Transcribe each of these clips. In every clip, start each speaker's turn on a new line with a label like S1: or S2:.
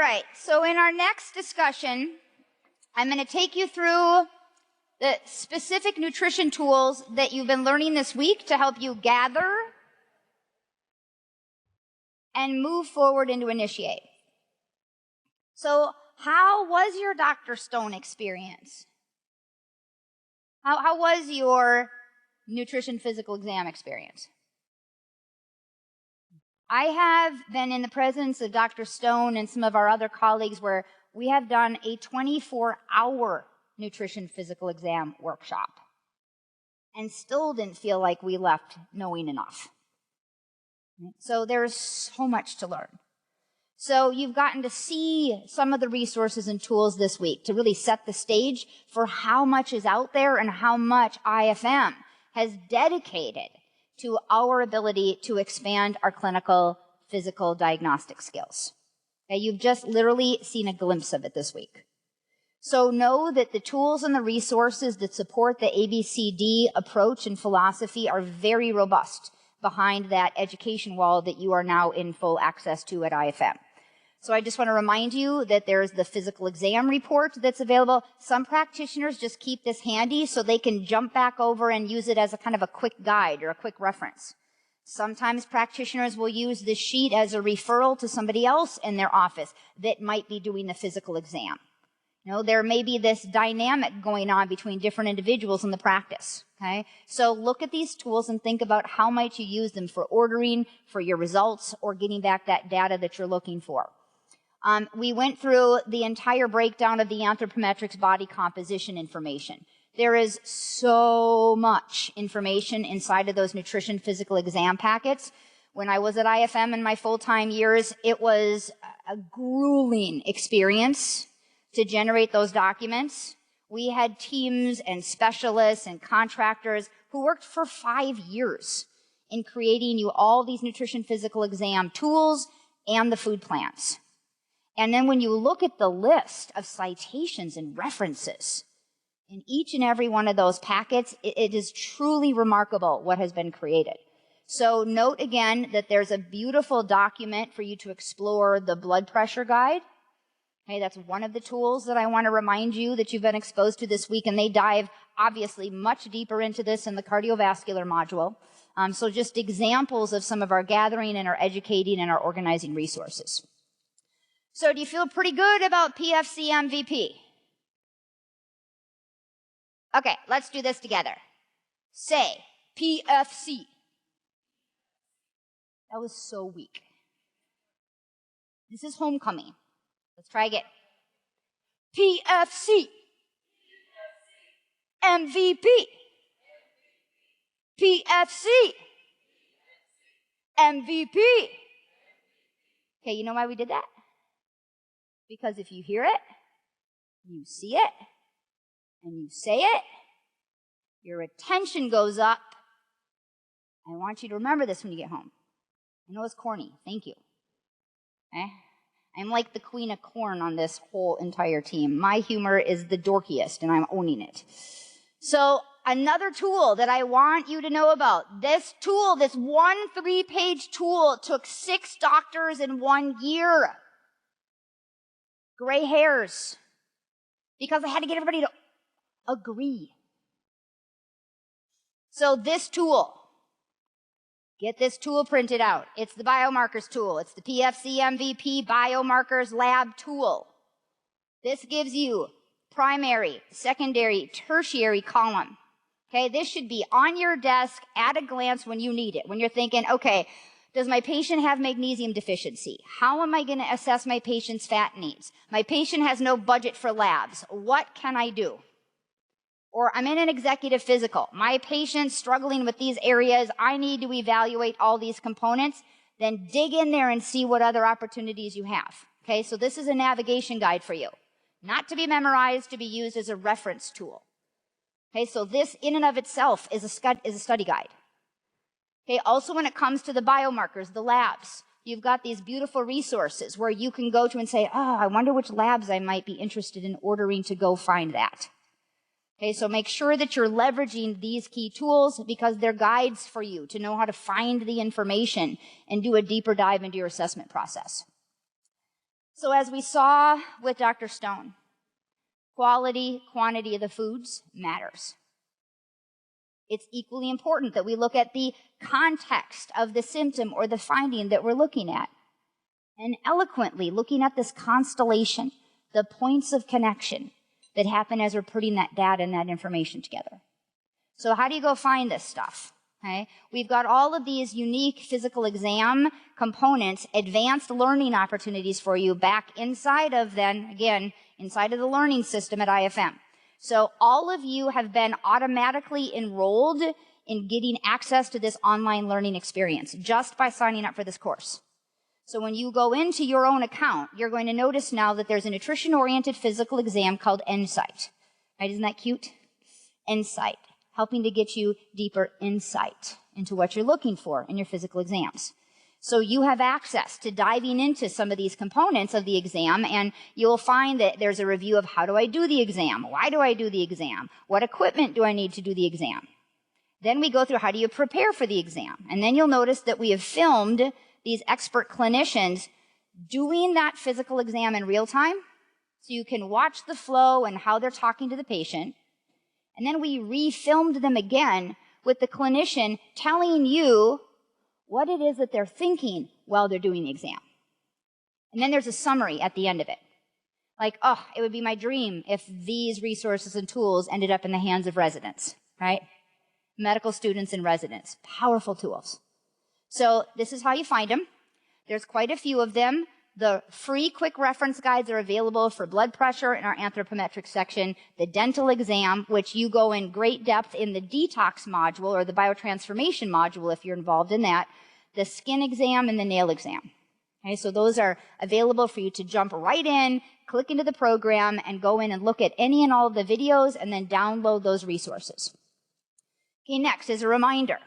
S1: right, so in our next discussion, I'm going to take you through the specific nutrition tools that you've been learning this week to help you gather and move forward and to initiate. So how was your Dr. Stone experience? How was your nutrition physical exam experience? I have been in the presence of Dr. Stone and some of our other colleagues where we have done a 24-hour nutrition physical exam workshop and still didn't feel like we left knowing enough. So there's so much to learn. So you've gotten to see some of the resources and tools this week to really set the stage for how much is out there and how much IFM has dedicated to our ability to expand our clinical physical diagnostic skills. Okay, you've just literally seen a glimpse of it this week. So know that the tools and the resources that support the ABCD approach and philosophy are very robust behind that education wall that you are now in full access to at IFM. So I just want to remind you that there's the physical exam report that's available. Some practitioners just keep this handy so they can jump back over and use it as a kind of a quick guide or a quick reference. Sometimes practitioners will use this sheet as a referral to somebody else in their office that might be doing the physical exam. You know, there may be this dynamic going on between different individuals in the practice, okay? So look at these tools and think about how might you use them for ordering, for your results, or getting back that data that you're looking for. We went through the entire breakdown of the anthropometrics body composition information. There is so much information inside of those nutrition physical exam packets. When I was at IFM in my full-time years, it was a grueling experience to generate those documents. We had teams and specialists and contractors who worked for 5 years in creating you all these nutrition physical exam tools and the food plans. And then when you look at the list of citations and references in each and every one of those packets, it is truly remarkable what has been created. So note again that there's a beautiful document for you to explore the blood pressure guide. Okay, that's one of the tools that I want to remind you that you've been exposed to this week, and they dive obviously much deeper into this in the cardiovascular module. So just examples of some of our gathering and our educating and our organizing resources. So do you feel pretty good about PFC MVP? Okay, let's do this together. Say PFC. That was so weak. This is homecoming. Let's try again. PFC. MVP. PFC. MVP. Okay, you know why we did that? Because if you hear it, you see it, and you say it, your attention goes up. I want you to remember this when you get home. I know it's corny. Thank you. Okay? I'm like the queen of corn on this whole entire team. My humor is the dorkiest, and I'm owning it. So another tool that I want you to know about, this tool, this 1 3-page tool took 6 doctors in 1 year. Gray hairs. Because I had to get everybody to agree. So this tool, get this tool printed out. It's the biomarkers tool. It's the PFC MVP biomarkers lab tool. This gives you primary, secondary, tertiary column. Okay, this should be on your desk at a glance when you need it. When you're thinking, okay, does my patient have magnesium deficiency? How am I going to assess my patient's fat needs? My patient has no budget for labs. What can I do? Or I'm in an executive physical. My patient's struggling with these areas. I need to evaluate all these components. Then dig in there and see what other opportunities you have. Okay, so this is a navigation guide for you. Not to be memorized, to be used as a reference tool. Okay, so this in and of itself is a study guide. Okay, also when it comes to the biomarkers, the labs, you've got these beautiful resources where you can go to and say, oh, I wonder which labs I might be interested in ordering to go find that. Okay, so make sure that you're leveraging these key tools because they're guides for you to know how to find the information and do a deeper dive into your assessment process. So as we saw with Dr. Stone, quality, quantity of the foods matters. It's equally important that we look at the context of the symptom or the finding that we're looking at. And eloquently looking at this constellation, the points of connection that happen as we're putting that data and that information together. So how do you go find this stuff? Okay? We've got all of these unique physical exam components, advanced learning opportunities for you back inside of then, again, inside of the learning system at IFM. So all of you have been automatically enrolled in getting access to this online learning experience just by signing up for this course. So when you go into your own account, you're going to notice now that there's a nutrition-oriented physical exam called Insight. Right? Isn't that cute? Insight, helping to get you deeper insight into what you're looking for in your physical exams. So you have access to diving into some of these components of the exam, and you'll find that there's a review of how do I do the exam? Why do I do the exam? What equipment do I need to do the exam? Then we go through how do you prepare for the exam? And then you'll notice that we have filmed these expert clinicians doing that physical exam in real time, so you can watch the flow and how they're talking to the patient. And then we refilmed them again with the clinician telling you what it is that they're thinking while they're doing the exam. And then there's a summary at the end of it. Like, oh, it would be my dream if these resources and tools ended up in the hands of residents, right? Medical students and residents. Powerful tools. So this is how you find them. There's quite a few of them. The free quick reference guides are available for blood pressure in our anthropometric section, the dental exam, which you go in great depth in the Detox module or the biotransformation module if you're involved in that, the skin exam and the nail exam. Okay, so those are available for you to jump right in, click into the program, and go in and look at any and all of the videos and then download those resources. Okay, next is a reminder.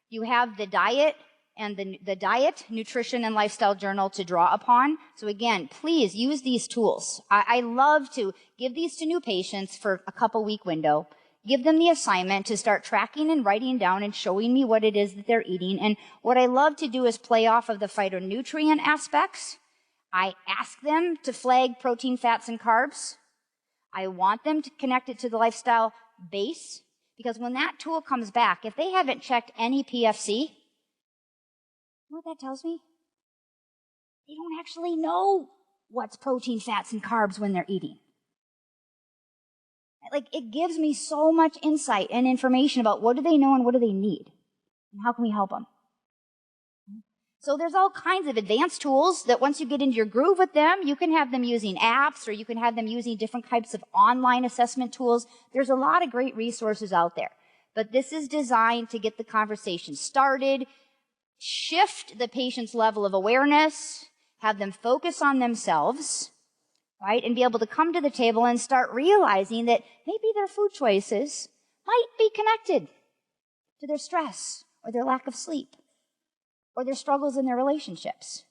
S1: You have the diet and the diet, nutrition, and lifestyle journal to draw upon. So again, please use these tools. I love to give these to new patients for a couple-week window, give them the assignment to start tracking and writing down and showing me what it is that they're eating. And what I love to do is play off of the phytonutrient aspects. I ask them to flag protein, fats, and carbs. I want them to connect it to the lifestyle base, because when that tool comes back, if they haven't checked any PFC, you know what that tells me? They don't actually know what's protein, fats, and carbs when they're eating. Like, it gives me so much insight and information about what do they know and what do they need, and how can we help them. So there's all kinds of advanced tools that once you get into your groove with them, you can have them using apps, or you can have them using different types of online assessment tools. There's a lot of great resources out there. But this is designed to get the conversation started, shift the patient's level of awareness, have them focus on themselves, right? And be able to come to the table and start realizing that maybe their food choices might be connected to their stress or their lack of sleep or their struggles in their relationships.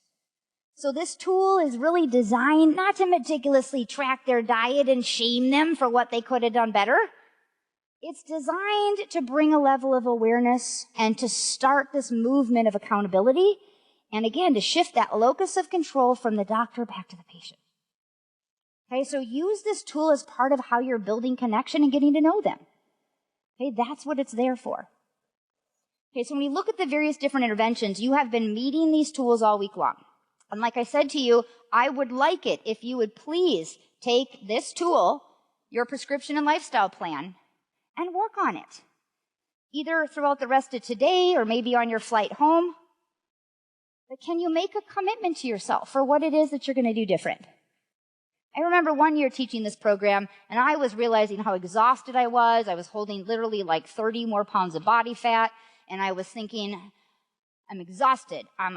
S1: So this tool is really designed not to meticulously track their diet and shame them for what they could have done better. It's designed to bring a level of awareness and to start this movement of accountability, and again, to shift that locus of control from the doctor back to the patient. Okay, so use this tool as part of how you're building connection and getting to know them. Okay, that's what it's there for. Okay, so when you look at the various different interventions, you have been meeting these tools all week long. And like I said to you, I would like it if you would please take this tool, your prescription and lifestyle plan, and work on it, either throughout the rest of today or maybe on your flight home. But can you make a commitment to yourself for what it is that you're going to do different? I remember one year teaching this program, and I was realizing how exhausted I was. I was holding literally like 30 more pounds of body fat, and I was thinking, I'm exhausted. I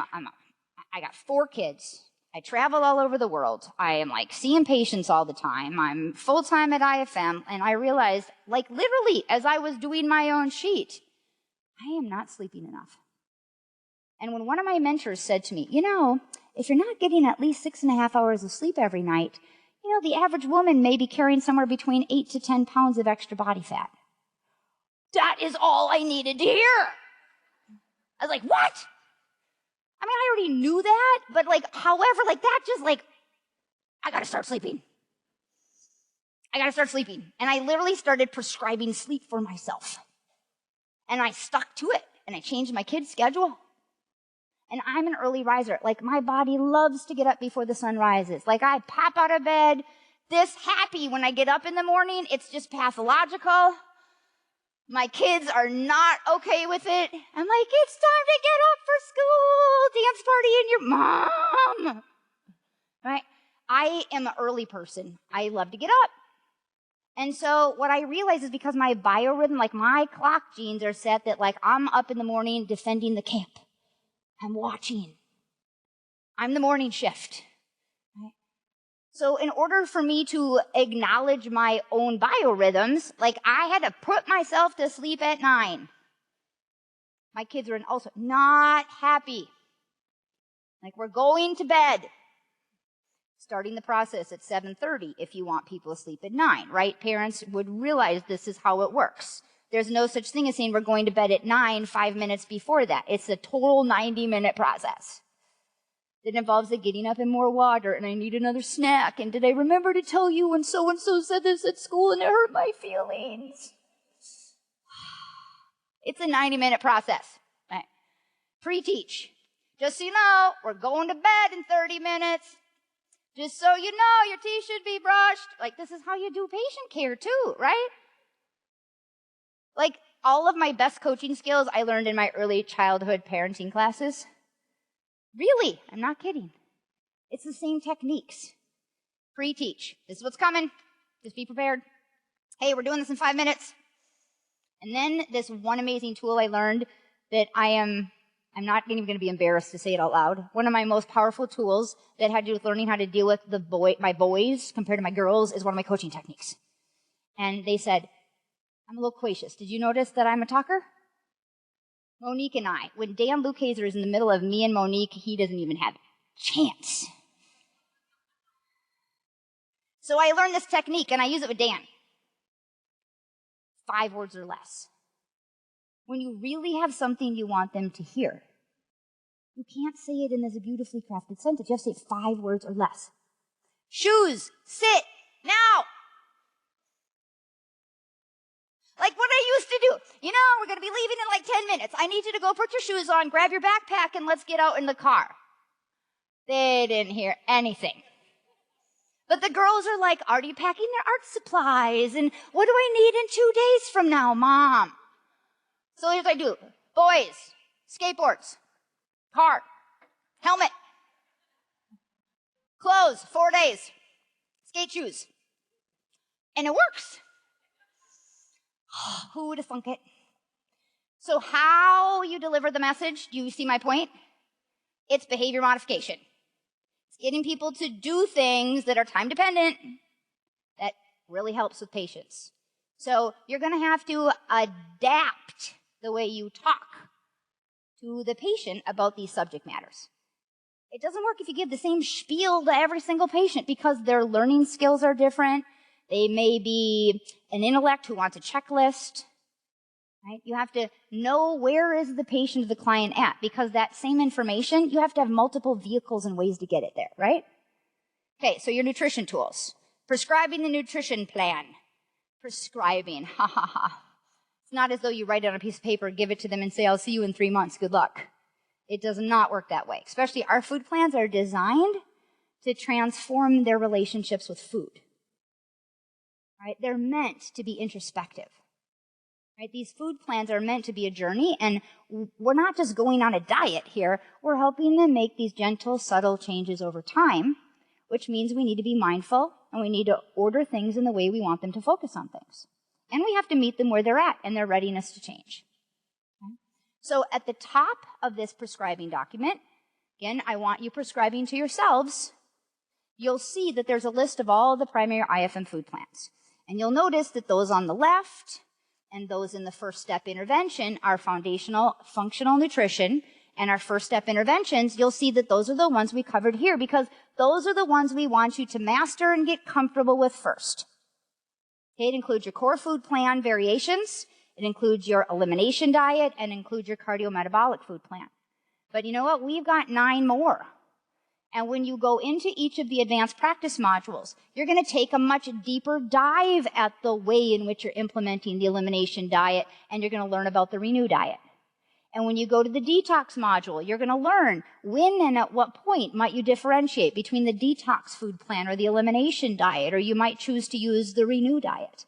S1: got 4 kids. I travel all over the world. I am like seeing patients all the time. I'm full-time at IFM, and I realized, like literally, as I was doing my own sheet, I am not sleeping enough. And when one of my mentors said to me, you know, if you're not getting at least 6.5 hours of sleep every night, you know, the average woman may be carrying somewhere between 8 to 10 pounds of extra body fat. That is all I needed to hear. I was like, what? I mean, I already knew that, but like, however, like that just like I gotta start sleeping. And I literally started prescribing sleep for myself. And I stuck to it. And I changed my kid's schedule. And I'm an early riser. Like, my body loves to get up before the sun rises. Like, I pop out of bed this happy when I get up in the morning. It's just pathological. My kids are not okay with it. I'm like, it's time to get up for school, dance party, and your mom. Right? I am an early person. I love to get up. And so what I realize is because my biorhythm, like my clock genes are set that like I'm up in the morning defending the camp. I'm watching. I'm the morning shift. Right? So in order for me to acknowledge my own biorhythms, like I had to put myself to sleep at 9. My kids were also not happy. Like, we're going to bed. Starting the process at 7:30 if you want people to sleep at 9, right? Parents would realize this is how it works. There's no such thing as saying we're going to bed at 9, 5 minutes before that. It's a total 90-minute process. It involves the getting up and more water, and I need another snack, and did I remember to tell you when so-and-so said this at school and it hurt my feelings? It's a 90-minute process. Right? Pre-teach. Just so you know, we're going to bed in 30 minutes. Just so you know, your teeth should be brushed. Like, this is how you do patient care too, right? Like, all of my best coaching skills I learned in my early childhood parenting classes. Really, I'm not kidding. It's the same techniques. Pre-teach. This is what's coming. Just be prepared. Hey, we're doing this in 5 minutes. And then this one amazing tool I learned that I'm not even going to be embarrassed to say it out loud. One of my most powerful tools that had to do with learning how to deal with my boys compared to my girls is one of my coaching techniques. And they said, I'm a loquacious. Did you notice that I'm a talker? Monique and I, when Dan Lucasey is in the middle of me and Monique, he doesn't even have a chance. So I learned this technique, and I use it with Dan. 5 words or less. When you really have something you want them to hear, you can't say it in this beautifully crafted sentence. You have to say 5 words or less. Shoes, sit, now. Like what I used to do. You know, we're going to be leaving in like 10 minutes. I need you to go put your shoes on, grab your backpack, and let's get out in the car. They didn't hear anything. But the girls are like already packing their art supplies, and what do I need in 2 days from now, Mom? So here's what I do. Boys, skateboards, car, helmet, clothes, 4 days, skate shoes. And it works. Who would have thunk it? So how you deliver the message, do you see my point? It's behavior modification. It's getting people to do things that are time dependent that really helps with patients. So you're going to have to adapt the way you talk to the patient about these subject matters. It doesn't work if you give the same spiel to every single patient because their learning skills are different. They may be an intellect who wants a checklist. Right? You have to know where is the patient or the client at, because that same information, you have to have multiple vehicles and ways to get it there, right? Okay, so your nutrition tools. Prescribing the nutrition plan. Prescribing, ha ha ha. It's not as though you write it on a piece of paper, give it to them and say, I'll see you in 3 months, good luck. It does not work that way. Especially our food plans are designed to transform their relationships with food. Right? They're meant to be introspective. Right? These food plans are meant to be a journey, and we're not just going on a diet here. We're helping them make these gentle, subtle changes over time, which means we need to be mindful, and we need to order things in the way we want them to focus on things. And we have to meet them where they're at and their readiness to change. Okay? So at the top of this prescribing document, again, I want you prescribing to yourselves. You'll see that there's a list of all the primary IFM food plans. And you'll notice that those on the left and those in the first step intervention are foundational functional nutrition, and our first step interventions, you'll see that those are the ones we covered here because those are the ones we want you to master and get comfortable with first. Okay, it includes your core food plan variations, it includes your elimination diet, and includes your cardiometabolic food plan. But you know what? We've got 9 more. And when you go into each of the advanced practice modules, you're going to take a much deeper dive at the way in which you're implementing the elimination diet, and you're going to learn about the renew diet. And when you go to the detox module, you're going to learn when and at what point might you differentiate between the detox food plan or the elimination diet, or you might choose to use the renew diet.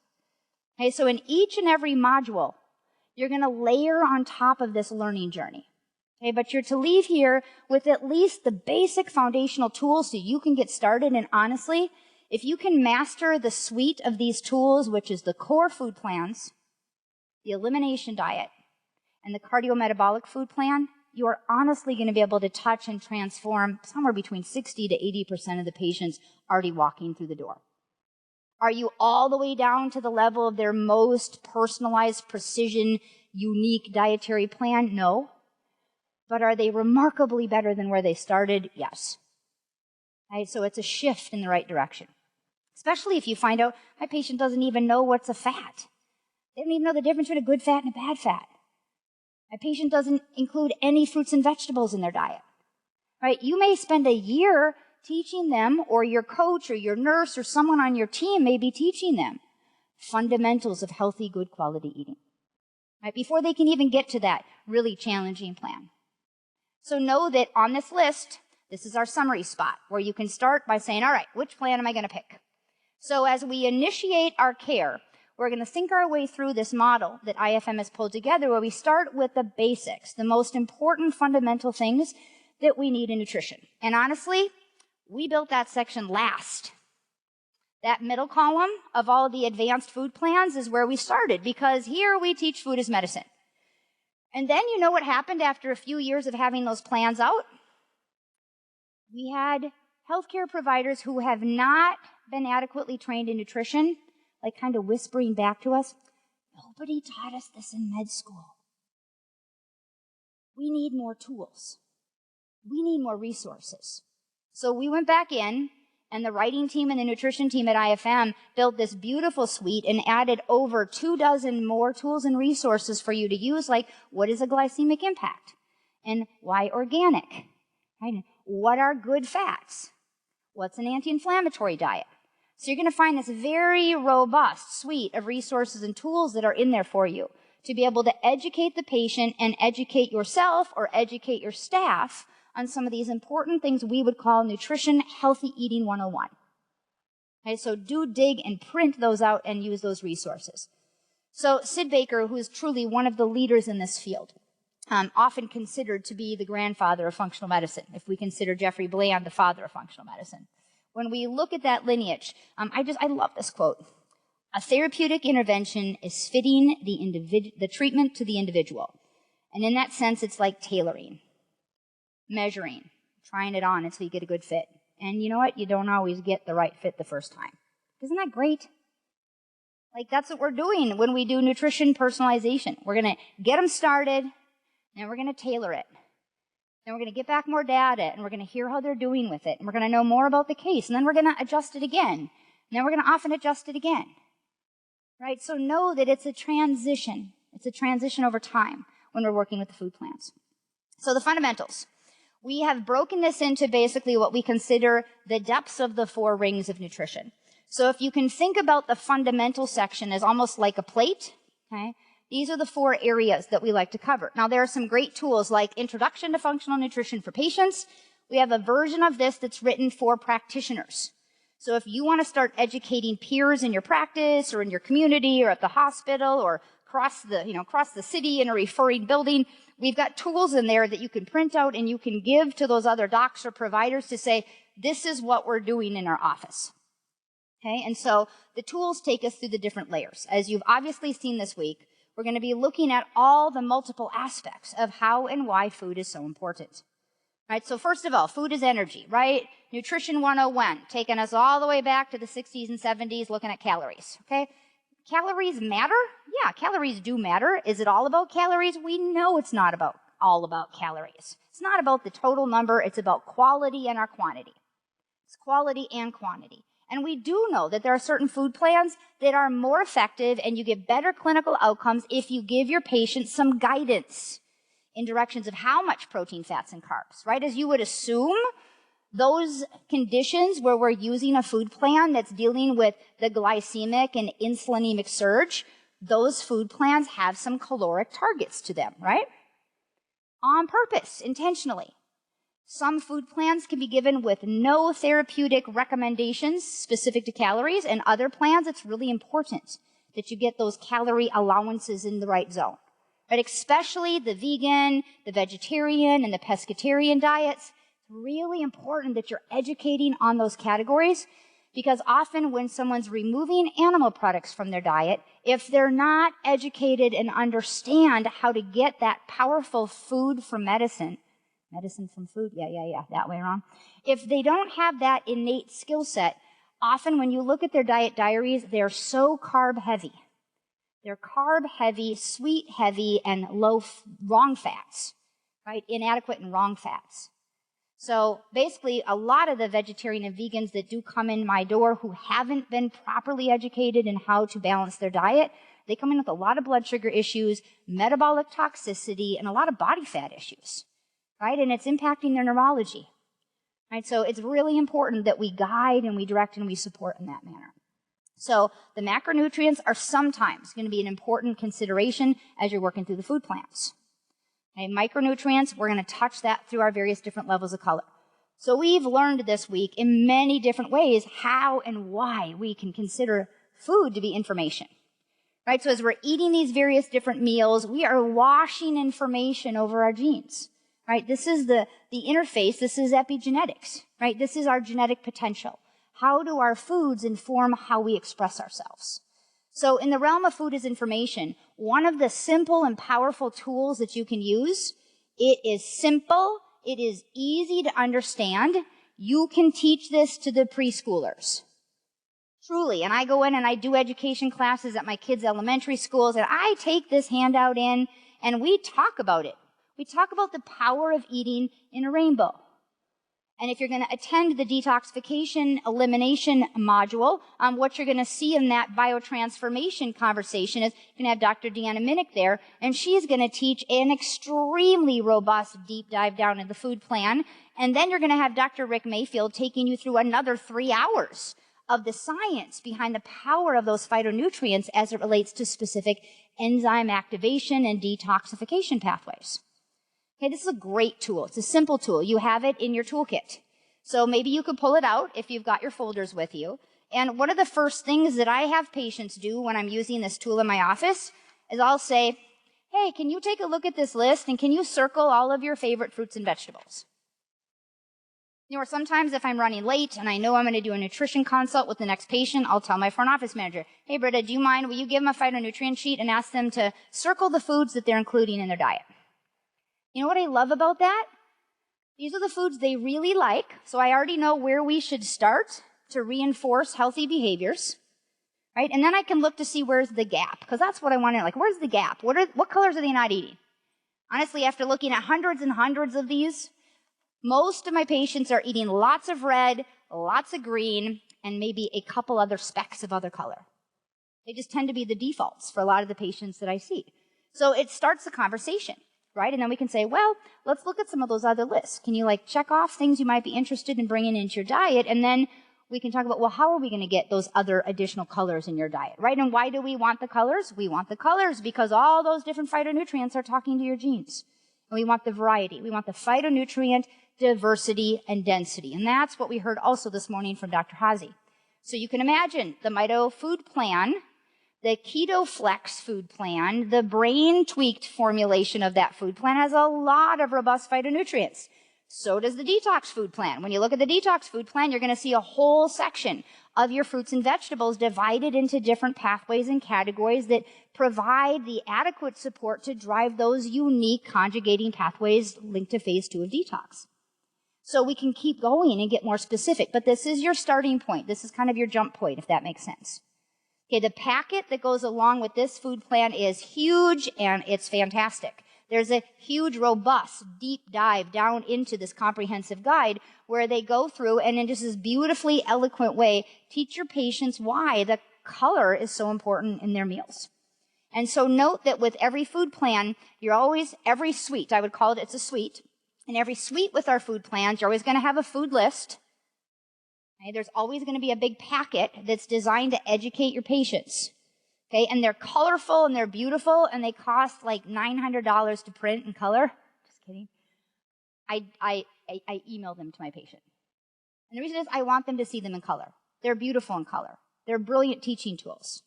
S1: Okay, so in each and every module, you're going to layer on top of this learning journey. Okay, but you're to leave here with at least the basic foundational tools so you can get started. And honestly, if you can master the suite of these tools, which is the core food plans, the elimination diet, and the cardiometabolic food plan, you are honestly going to be able to touch and transform somewhere between 60 to 80% of the patients already walking through the door. Are you all the way down to the level of their most personalized, precision, unique dietary plan? No. But are they remarkably better than where they started? Yes. Right? So it's a shift in the right direction. Especially if you find out my patient doesn't even know what's a fat. They don't even know the difference between a good fat and a bad fat. My patient doesn't include any fruits and vegetables in their diet. Right? You may spend a year teaching them, or your coach or your nurse or someone on your team may be teaching them fundamentals of healthy, good quality eating. Right? Before they can even get to that really challenging plan. So know that on this list, this is our summary spot where you can start by saying, all right, which plan am I going to pick? So as we initiate our care, we're going to think our way through this model that IFM has pulled together where we start with the basics, the most important fundamental things that we need in nutrition. And honestly, we built that section last. That middle column of all the advanced food plans is where we started because here we teach food as medicine. And then you know what happened after a few years of having those plans out? We had healthcare providers who have not been adequately trained in nutrition, like kind of whispering back to us, nobody taught us this in med school. We need more tools. We need more resources. So we went back in, and the writing team and the nutrition team at IFM built this beautiful suite and added over 24 more tools and resources for you to use, like what is a glycemic impact? And why organic? Right? What are good fats? What's an anti-inflammatory diet? So you're going to find this very robust suite of resources and tools that are in there for you to be able to educate the patient and educate yourself or educate your staff on some of these important things we would call nutrition, healthy eating 101. Okay, so do dig and print those out and use those resources. So Sid Baker, who is truly one of the leaders in this field, often considered to be the grandfather of functional medicine, if we consider Jeffrey Bland the father of functional medicine. When we look at that lineage, I love this quote. A therapeutic intervention is fitting the treatment to the individual. And in that sense, it's like tailoring. Measuring, trying it on until you get a good fit. And you know what? You don't always get the right fit the first time. Isn't that great? Like, that's what we're doing when we do nutrition personalization. We're going to get them started, and we're going to tailor it. Then we're going to get back more data, and we're going to hear how they're doing with it. And we're going to know more about the case. And then we're going to adjust it again. And then we're going to often adjust it again. Right? So know that it's a transition. It's a transition over time when we're working with the food plans. So the fundamentals. We have broken this into basically what we consider the depths of the 4 rings of nutrition. So if you can think about the fundamental section as almost like a plate, okay, these are the 4 areas that we like to cover. Now, there are some great tools like Introduction to Functional Nutrition for Patients. We have a version of this that's written for practitioners. So if you want to start educating peers in your practice or in your community or at the hospital or across the city in a referring building, we've got tools in there that you can print out and you can give to those other docs or providers to say, this is what we're doing in our office. Okay, and so the tools take us through the different layers. As you've obviously seen this week, we're going to be looking at all the multiple aspects of how and why food is so important. Right, so first of all, food is energy, right? Nutrition 101, taking us all the way back to the 60s and 70s, looking at calories, okay? Calories matter? Yeah, calories do matter. Is it all about calories? We know it's not all about calories. It's not about the total number. It's about quality and our quantity. It's quality and quantity. And we do know that there are certain food plans that are more effective and you get better clinical outcomes if you give your patients some guidance in directions of how much protein, fats, and carbs, right? As you would assume, those conditions where we're using a food plan that's dealing with the glycemic and insulinemic surge, those food plans have some caloric targets to them, right? On purpose, intentionally. Some food plans can be given with no therapeutic recommendations specific to calories, and other plans, it's really important that you get those calorie allowances in the right zone. But especially the vegan, the vegetarian, and the pescatarian diets, it's really important that you're educating on those categories, because often when someone's removing animal products from their diet, if they're not educated and understand how to get that powerful food from medicine from food, that way around. If they don't have that innate skill set, often when you look at their diet diaries, they're so carb heavy. They're carb heavy, sweet heavy, and wrong fats, right? Inadequate and wrong fats. So basically, a lot of the vegetarian and vegans that do come in my door who haven't been properly educated in how to balance their diet, they come in with a lot of blood sugar issues, metabolic toxicity, and a lot of body fat issues, right? And it's impacting their neurology, right? So it's really important that we guide and we direct and we support in that manner. So the macronutrients are sometimes going to be an important consideration as you're working through the food plans. Okay, micronutrients, we're going to touch that through our various different levels of color. So we've learned this week in many different ways how and why we can consider food to be information. Right? So as we're eating these various different meals, we are washing information over our genes. Right? This is the interface. This is epigenetics. Right? This is our genetic potential. How do our foods inform how we express ourselves? So in the realm of food as information, one of the simple and powerful tools that you can use, it is simple, it is easy to understand. You can teach this to the preschoolers. Truly, and I go in and I do education classes at my kids' elementary schools, and I take this handout in, and we talk about it. We talk about the power of eating in a rainbow. And if you're going to attend the detoxification elimination module, what you're going to see in that biotransformation conversation is you're going to have Dr. Deanna Minnick there, and she's going to teach an extremely robust deep dive down in the food plan. And then you're going to have Dr. Rick Mayfield taking you through another 3 hours of the science behind the power of those phytonutrients as it relates to specific enzyme activation and detoxification pathways. Okay, this is a great tool. It's a simple tool. You have it in your toolkit. So maybe you could pull it out if you've got your folders with you. And one of the first things that I have patients do when I'm using this tool in my office is I'll say, hey, can you take a look at this list and can you circle all of your favorite fruits and vegetables? You know, or sometimes if I'm running late and I know I'm going to do a nutrition consult with the next patient, I'll tell my front office manager, hey, Britta, do you mind, will you give them a phytonutrient sheet and ask them to circle the foods that they're including in their diet? You know what I love about that? These are the foods they really like, so I already know where we should start to reinforce healthy behaviors, right? And then I can look to see where's the gap, because that's what I want to know. Like, where's the gap? What colors are they not eating? Honestly, after looking at hundreds and hundreds of these, most of my patients are eating lots of red, lots of green, and maybe a couple other specks of other color. They just tend to be the defaults for a lot of the patients that I see. So it starts the conversation. Right? And then we can say, well, let's look at some of those other lists. Can you check off things you might be interested in bringing into your diet? And then we can talk about, well, how are we going to get those other additional colors in your diet? Right? And why do we want the colors? We want the colors because all those different phytonutrients are talking to your genes. And we want the variety. We want the phytonutrient diversity and density. And that's what we heard also this morning from Dr. Hazy. So you can imagine the Mito food plan, the Keto Flex food plan, the brain-tweaked formulation of that food plan has a lot of robust phytonutrients. So does the Detox food plan. When you look at the Detox food plan, you're going to see a whole section of your fruits and vegetables divided into different pathways and categories that provide the adequate support to drive those unique conjugating pathways linked to phase 2 of detox. So we can keep going and get more specific, but this is your starting point. This is kind of your jump point, if that makes sense. Okay, the packet that goes along with this food plan is huge and it's fantastic. There's a huge, robust, deep dive down into this comprehensive guide where they go through and in just this beautifully eloquent way teach your patients why the color is so important in their meals. And so note that with every food plan, you're always, every suite, I would call it, it's a suite, In every suite with our food plans, you're always going to have a food list. Okay? There's always going to be a big packet that's designed to educate your patients. Okay? And they're colorful and they're beautiful and they cost like $900 to print and color. Just kidding. I email them to my patient. And the reason is I want them to see them in color. They're beautiful in color. They're brilliant teaching tools.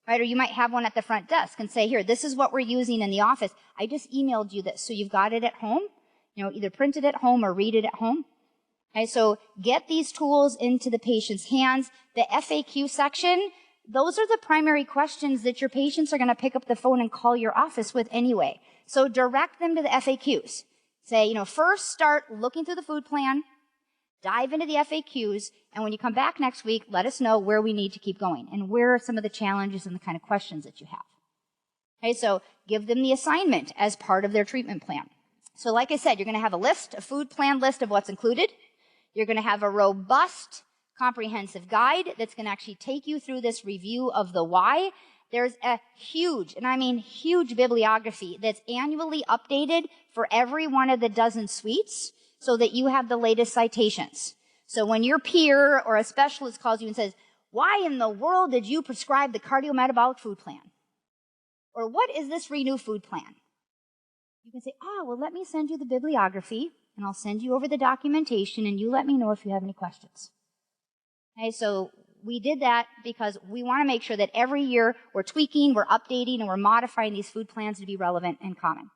S1: Right? Or you might have one at the front desk and say, here, this is what we're using in the office. I just emailed you this, so you've got it at home. You know, either print it at home or read it at home. Okay, so get these tools into the patient's hands. The FAQ section, those are the primary questions that your patients are going to pick up the phone and call your office with anyway. So direct them to the FAQs. Say, you know, first start looking through the food plan, dive into the FAQs, and when you come back next week, let us know where we need to keep going and where are some of the challenges and the kind of questions that you have. Okay, so give them the assignment as part of their treatment plan. So like I said, you're going to have a list, a food plan list of what's included. You're going to have a robust, comprehensive guide that's going to actually take you through this review of the why. There's a huge, and I mean huge, bibliography that's annually updated for every one of the dozen suites so that you have the latest citations. So when your peer or a specialist calls you and says, why in the world did you prescribe the cardiometabolic food plan? Or what is this Renew food plan? You can say, well, let me send you the bibliography, and I'll send you over the documentation, and you let me know if you have any questions. Okay, so we did that because we want to make sure that every year we're tweaking, we're updating, and we're modifying these food plans to be relevant and common.